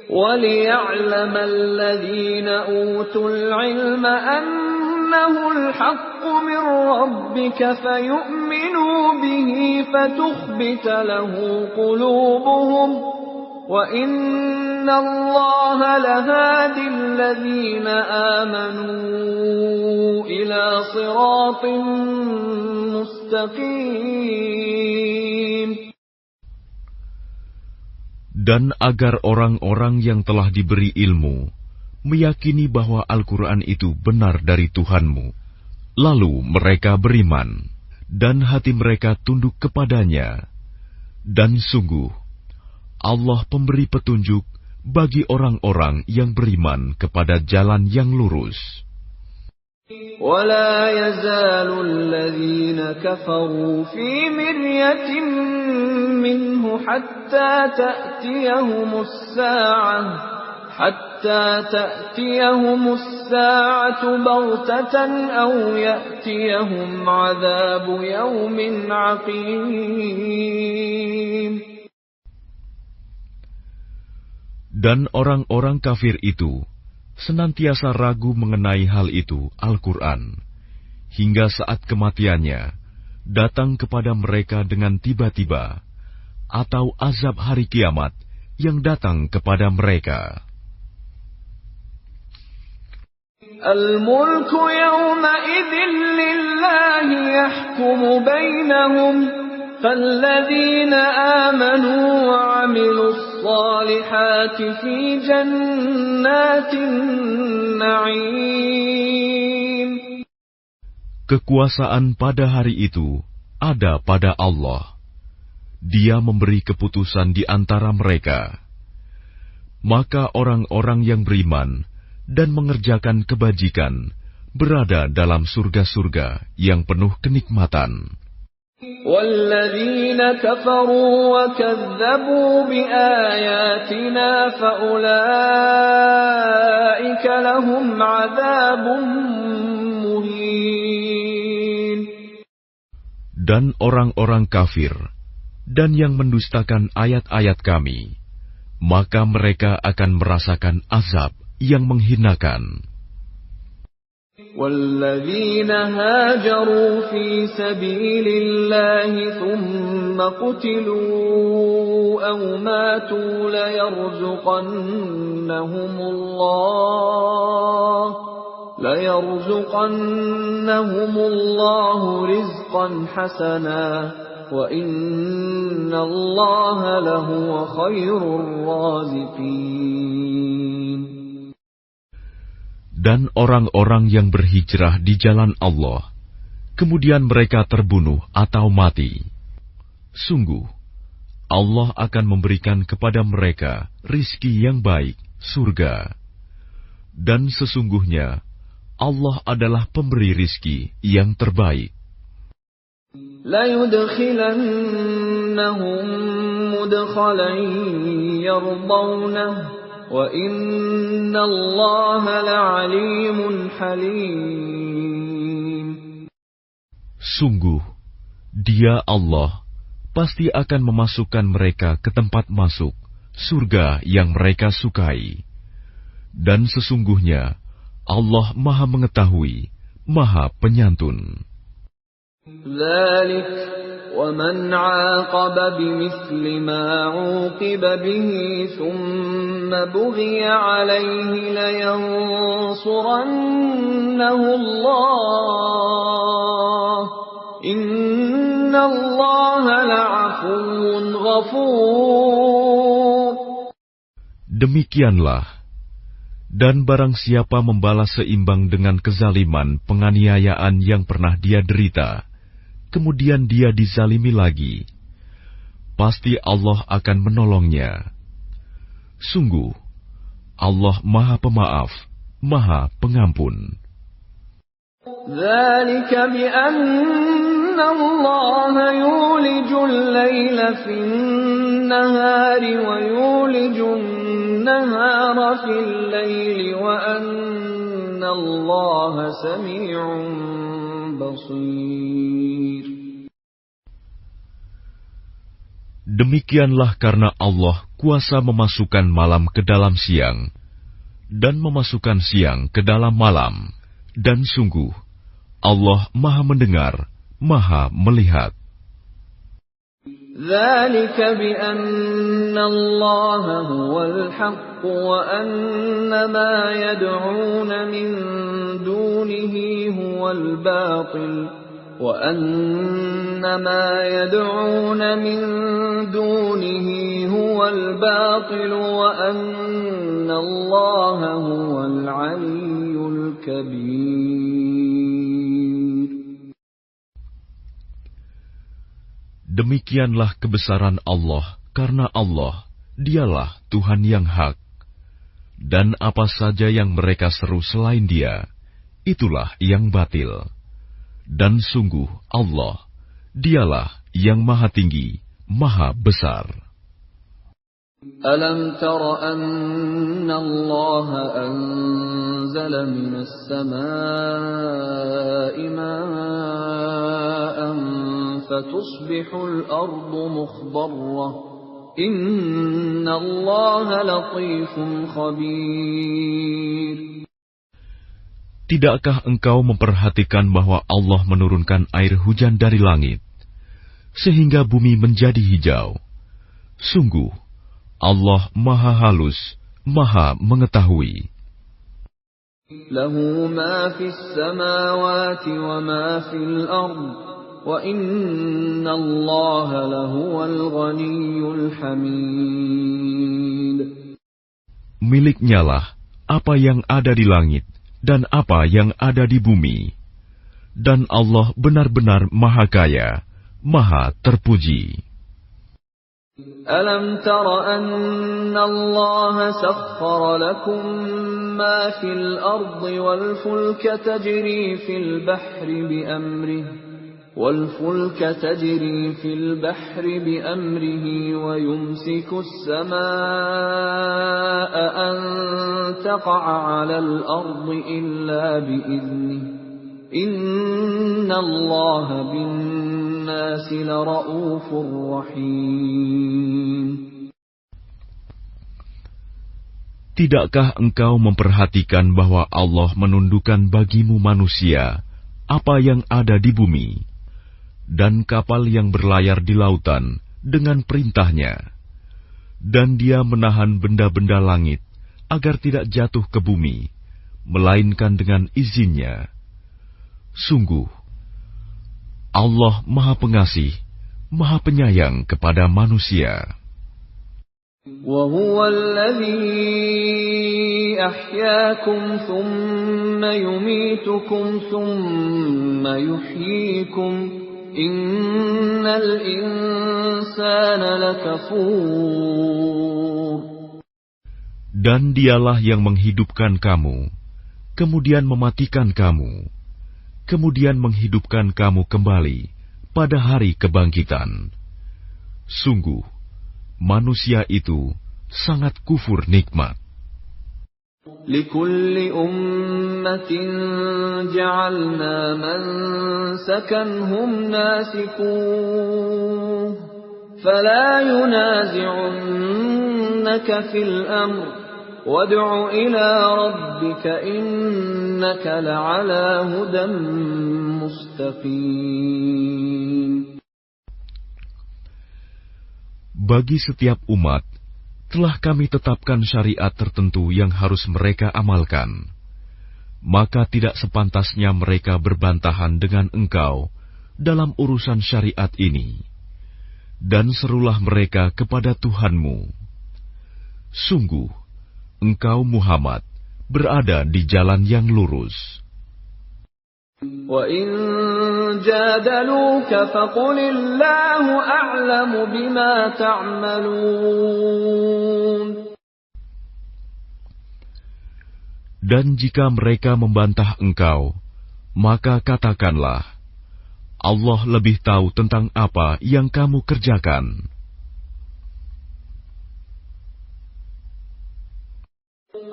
وَلِيَعْلَمَ الَّذِينَ أُوتُوا الْعِلْمَ أَنَّهُ الْحَقُّ مِنْ رَبِّكَ فَيُؤْمِنُوا بِهِ فَتُخْبِتَ لَهُ قُلُوبُهُمْ وَإِنَّ اللَّهَ لَهَادِ الَّذِينَ آمَنُوا إِلَى صِرَاطٍ مُسْتَقِيمٍ. Dan agar orang-orang yang telah diberi ilmu meyakini bahwa Al-Quran itu benar dari Tuhanmu, lalu mereka beriman, dan hati mereka tunduk kepadanya. Dan sungguh, Allah pemberi petunjuk bagi orang-orang yang beriman kepada jalan yang lurus. وَلَا يَزَالُ الَّذِينَ كَفَرُوا فِي مِرْيَةٍ مِّنْهُ حَتَّى تَأْتِيَهُمُ السَّاعَةُ بَغْتَةً أَوْ يَأْتِيَهُمْ عَذَابُ يَوْمٍ عَقِيمٍ. Dan orang-orang kafir itu senantiasa ragu mengenai hal itu, Al-Quran, hingga saat kematiannya datang kepada mereka dengan tiba-tiba, atau azab hari kiamat yang datang kepada mereka. Al-mulku yawma'idhin lillahi yahkumu bainahum falladzina amanu wa 'amilus salihati fi jannatin na'im. Kekuasaan pada hari itu ada pada Allah. Dia memberi keputusan di antara mereka. Maka orang-orang yang beriman dan mengerjakan kebajikan berada dalam surga-surga yang penuh kenikmatan. وَالَّذِينَ كَفَرُوا وَكَذَّبُوا بِآيَاتِنَا فَأُولَئِكَ لَهُمْ عَذَابٌ مُهِينٌ. Dan orang-orang kafir dan yang mendustakan ayat-ayat kami, maka mereka akan merasakan azab yang menghinakan. وَالَّذِينَ هَاجَرُوا فِي سَبِيلِ اللَّهِ ثُمَّ قُتِلُوا أَوْ مَاتُوا لَيَرْزُقَنَّهُمُ اللَّهُ رِزْقًا حَسَنًا وَإِنَّ اللَّهَ لَهُوَ خَيْرُ الرَّازِقِينَ. Dan orang-orang yang berhijrah di jalan Allah, kemudian mereka terbunuh atau mati, sungguh Allah akan memberikan kepada mereka rizki yang baik, surga. Dan sesungguhnya Allah adalah pemberi rizki yang terbaik. لَيُدْخِلَنَّهُمْ مُدْخَلًا يَرْضَوْنَهُ وَإِنَّ اللَّهَ لَعَلِيمٌ حَلِيمٌ. Sungguh, Dia Allah pasti akan memasukkan mereka ke tempat masuk, surga yang mereka sukai. Dan sesungguhnya Allah Maha Mengetahui, Maha Penyantun. ذَلِكَ وَمَنْ عَاقَبَ بِمِثْلِ مَا عُوقِبَ بِهِ ثُمَّ بُغِيَ عَلَيْهِ لَيَنصُرَنَّهُ اللَّهُ إِنَّ اللَّهَ لَعَفُوٌّ غَفُورٌ. Demikianlah, dan barang siapa membalas seimbang dengan kezaliman penganiayaan yang pernah dia derita, kemudian dia dizalimi lagi, pasti Allah akan menolongnya. Sungguh, Allah Maha Pemaaf, Maha Pengampun. ذلك بأن الله يولج الليل في النهار ويولج النهار في الليل وأن الله سميع بصير. Demikianlah karena Allah kuasa memasukkan malam ke dalam siang dan memasukkan siang ke dalam malam, dan sungguh Allah Maha Mendengar, Maha Melihat. ذلك بأن الله هو الحق وأن ما يدعون من دونه هو الباطل وأن ما يدعون من دونه هو الباطل وأن الله هو العلي الكبير. Demikianlah kebesaran Allah, karena Allah, dialah Tuhan yang hak. Dan apa saja yang mereka seru selain Dia, itulah yang batil. Dan sungguh Allah, dialah yang maha tinggi, maha besar. ألم تر أن الله أنزل من السماء ماء فتصبح الأرض مخضرة إن الله لطيف خبير. Tidakkah engkau memperhatikan bahwa Allah menurunkan air hujan dari langit, sehingga bumi menjadi hijau? Sungguh, Allah Maha Halus, Maha Mengetahui. Lahu ma fis samawati wa ma fil ard, wa inna Allaha lahuwal ghaniyyul hamid. Miliknyalah apa yang ada di langit dan apa yang ada di bumi, dan Allah benar-benar Maha Kaya, Maha Terpuji. ألم تر أن الله سخر لكم ما في الأرض والفلك تجري في البحر بأمره ويمسك السماء أن تقع على الأرض إلا بإذنه إن الله بالناس لرؤوف رحيم. Tidakkah engkau memperhatikan bahwa Allah menundukkan bagimu manusia apa yang ada di bumi, dan kapal yang berlayar di lautan dengan perintahnya, dan Dia menahan benda-benda langit agar tidak jatuh ke bumi, melainkan dengan izinnya. Sungguh, Allah Maha Pengasih, Maha Penyayang kepada manusia. وَهُوَ الَّذِي أَحْيَاكُمْ ثُمَّ يُمِيتُكُمْ ثُمَّ يُحْيِيكُمْ إِنَّ الْإِنسَانَ لَكَفُورٌ. Dan Dialah yang menghidupkan kamu, kemudian mematikan kamu, kemudian menghidupkan kamu kembali pada hari kebangkitan. Sungguh, manusia itu sangat kufur nikmat. لِكُلِّ أُمَّةٍ جَعَلْنَا مَنسَكًا هُمْ نَاسِكُوهُ فَلَا يُنَازِعُنَّكَ فِي الْأَمْرِ وَادْعُ إِلَى رَبِّكَ إِنَّكَ لَعَلَى هُدًى مُسْتَقِيمٍ. Bagi setiap umat, telah kami tetapkan syariat tertentu yang harus mereka amalkan. Maka tidak sepantasnya mereka berbantahan dengan engkau dalam urusan syariat ini. Dan serulah mereka kepada Tuhanmu. Sungguh, engkau Muhammad berada di jalan yang lurus. وَإِن جادلوك فقل الله أعلم بما تعملون. Dan jika mereka membantah engkau, maka katakanlah, Allah lebih tahu tentang apa yang kamu kerjakan.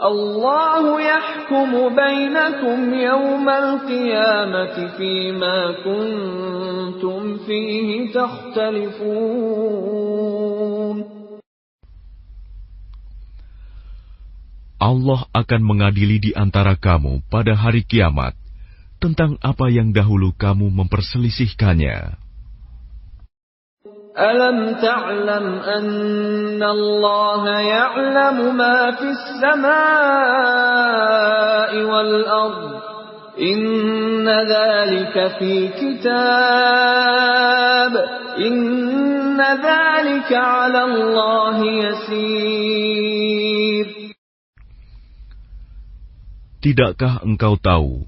الله يحكم بينكم يوم القيامة فيما كنتم فيه تختلفون. Allah akan mengadili di antara kamu pada hari kiamat tentang apa yang dahulu kamu memperselisihkannya. ألم تعلم أن الله يعلم ما في السماء والأرض إن ذلك في كتاب إن ذلك على الله يسير. Tidakkah engkau tahu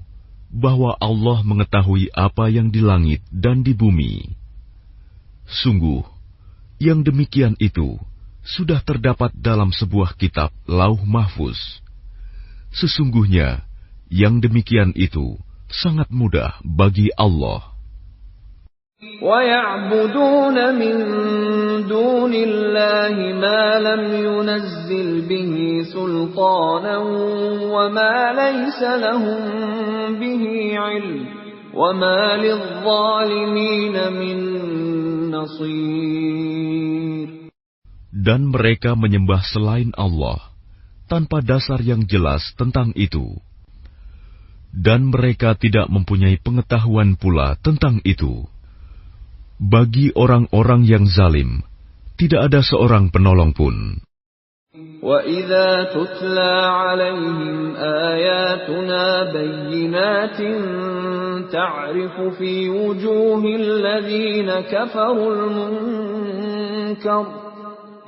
bahwa Allah mengetahui apa yang di langit dan di bumi? Sungguh, yang demikian itu sudah terdapat dalam sebuah kitab Lauh Mahfuz. Sesungguhnya, yang demikian itu sangat mudah bagi Allah. وَيَعْبُدُونَ مِن دُونِ اللَّهِ مَا لَمْ يُنَزِّلْ بِهِ سُلْطَانًا وَمَا لَيْسَ لَهُم بِهِ عِلْمٌ وَمَا لِلظَّالِمِينَ مِن نَّصِيرٍ. Dan mereka menyembah selain Allah tanpa dasar yang jelas tentang itu. Dan mereka tidak mempunyai pengetahuan pula tentang itu. Bagi orang-orang yang zalim, tidak ada seorang penolong pun. وَإِذَا تُتْلَى عَلَيْهِمْ آيَاتُنَا بَيِّنَاتٍ تَعْرِفُ فِي وُجُوهِ الَّذِينَ كَفَرُوا الْمُنكَرَ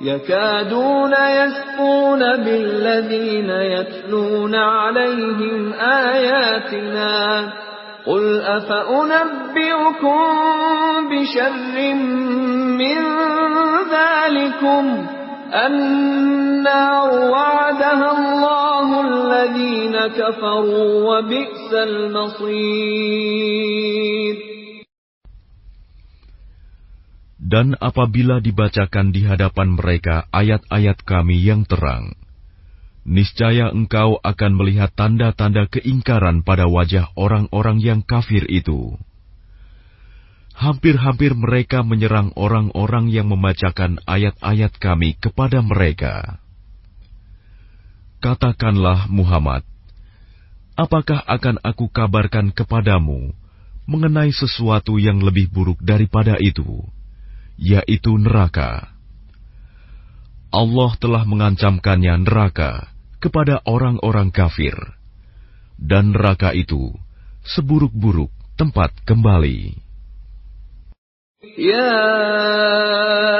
يَكَادُونَ يَسْطُونَ بِالَّذِينَ يَتْلُونَ عَلَيْهِمْ آيَاتِنَا قُلْ أَفَأُنَبِّئُكُم بِشَرٍّ مِّن ذَلِكُمْ النَّارُ وَعَدَهَا اللَّهُ الَّذِينَ كَفَرُوا وَبِئْسَ الْمَصِيرُ. Dan apabila dibacakan di hadapan mereka ayat-ayat Kami yang terang, niscaya engkau akan melihat tanda-tanda keingkaran pada wajah orang-orang yang kafir itu. Hampir-hampir mereka menyerang orang-orang yang membacakan ayat-ayat Kami kepada mereka. Katakanlah Muhammad, apakah akan aku kabarkan kepadamu mengenai sesuatu yang lebih buruk daripada itu, yaitu neraka? Allah telah mengancamkannya neraka kepada orang-orang kafir, dan neraka itu seburuk-buruk tempat kembali. يَا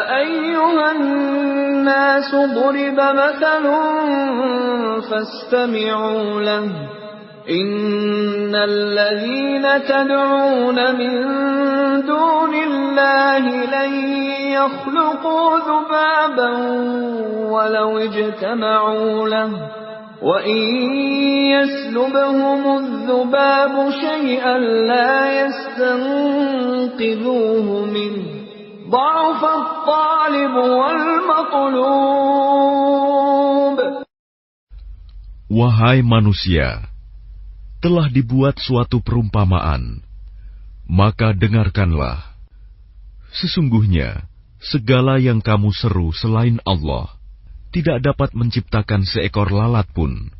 أَيُّهَا النَّاسُ ضُرِبَ مَثَلٌ فَاسْتَمِعُوا لَهُ إِنَّ الَّذِينَ تَدْعُونَ مِن دُونِ اللَّهِ لَن يَخْلُقُوا ذُبَابًا وَلَوِ اجْتَمَعُوا لَهُ وَإِن يَسْلُبْهُمُ الذُّبَابُ شَيْئًا لَّا يَسْتَنقِذُوهُ مِنْهُ ضَعُفَ الطَّالِبُ وَالْمَطْلُوبُ. Wahai manusia, telah dibuat suatu perumpamaan, maka dengarkanlah. Sesungguhnya, segala yang kamu seru selain Allah tidak dapat menciptakan seekor lalat pun,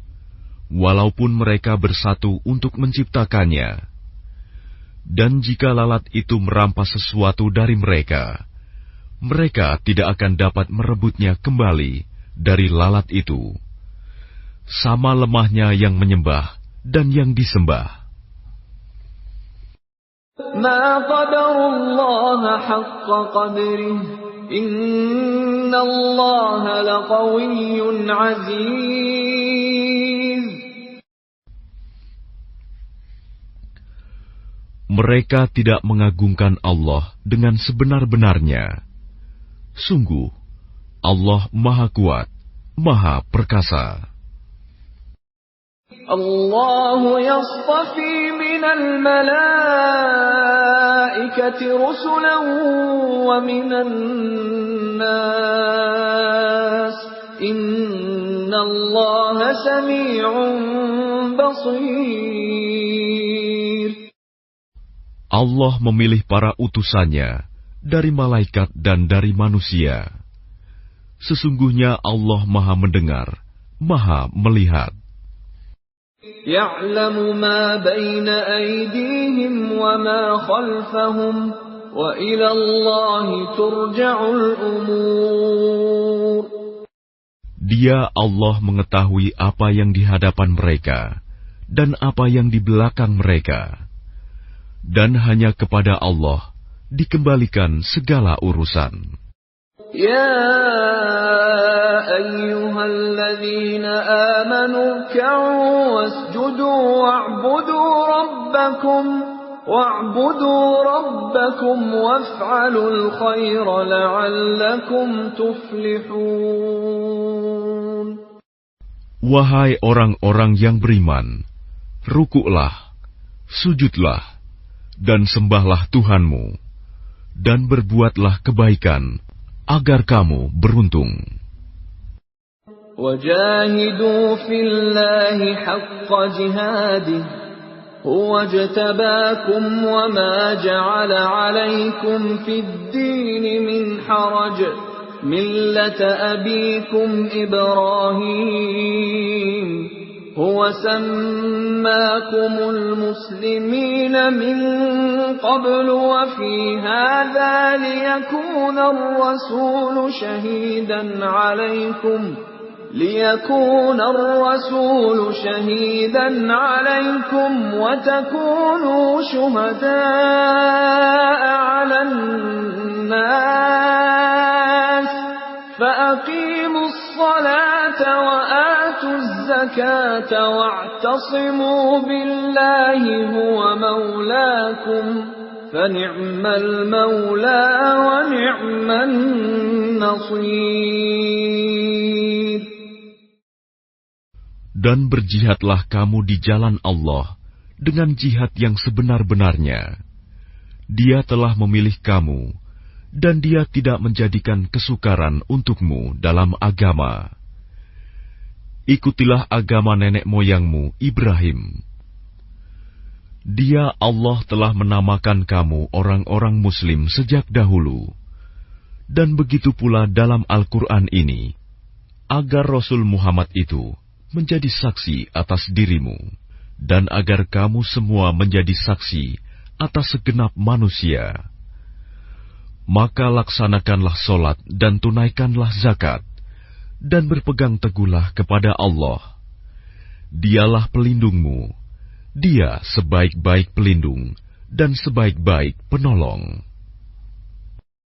walaupun mereka bersatu untuk menciptakannya. Dan jika lalat itu merampas sesuatu dari mereka, mereka tidak akan dapat merebutnya kembali dari lalat itu. Sama lemahnya yang menyembah dan yang disembah. مَا قَدَرُوا اللَّهَ حَقَّ قَدْرِهِ إِنَّ اللَّهَ لَقَوِيٌّ عَزِيزٌ. Mereka tidak mengagungkan Allah dengan sebenar-benarnya. Sungguh, Allah Maha Kuat, Maha Perkasa. الله يصطفي من الملائكة رسلا ومن الناس إن الله سميع بصير. Allah memilih para utusannya dari malaikat dan dari manusia. Sesungguhnya Allah Maha mendengar, Maha melihat. يعلم ما بين أيديهم وما خلفهم وإلى الله ترجع الأمور. Dia Allah mengetahui apa yang di hadapan mereka dan apa yang di belakang mereka. Dan hanya kepada Allah dikembalikan segala urusan. يا أيها الذين آمنوا اركعوا واسجدوا واعبدوا ربكم وافعلوا الخير لعلكم تفلحون. Wahai orang-orang yang beriman, rukuklah, sujudlah, dan sembahlah Tuhanmu, dan berbuatlah kebaikan, agar kamu beruntung. وَجَاهِدُوا فِي اللَّهِ حَقَّ جِهَادِهِ هُوَ اجْتَبَاكُمْ وَمَا جَعَلَ عَلَيْكُمْ فِي الدِّينِ مِنْ حَرَجٍ مِلَّةَ أَبِيكُمْ إِبْرَاهِيمَ هُوَ سَمَّاكُمُ الْمُسْلِمِينَ مِنْ قَبْلُ وَفِي هَذَا لِيَكُونَ الرَّسُولُ شَهِيدًا عَلَيْكُمْ وَتَكُونُوا شُهَدَاءَ عَلَى النَّاسِ فَأَقِيمُوا الصَّلَاةَ وَآتُوا الزَّكَاةَ وَاعْتَصِمُوا بِاللَّهِ هُوَ مَوْلَاكُمْ فَنِعْمَ الْمَوْلَى وَنِعْمَ النَّصِيرُ. Dan berjihadlah kamu di jalan Allah dengan jihad yang sebenar-benarnya. Dia telah memilih kamu, dan Dia tidak menjadikan kesukaran untukmu dalam agama. Ikutilah agama nenek moyangmu Ibrahim. Dia Allah telah menamakan kamu orang-orang Muslim sejak dahulu, dan begitu pula dalam Al-Quran ini, agar Rasul Muhammad itu menjadi saksi atas dirimu, dan agar kamu semua menjadi saksi atas segenap manusia. Maka laksanakanlah solat dan tunaikanlah zakat, dan berpegang teguhlah kepada Allah. Dialah pelindungmu, Dia sebaik-baik pelindung dan sebaik-baik penolong.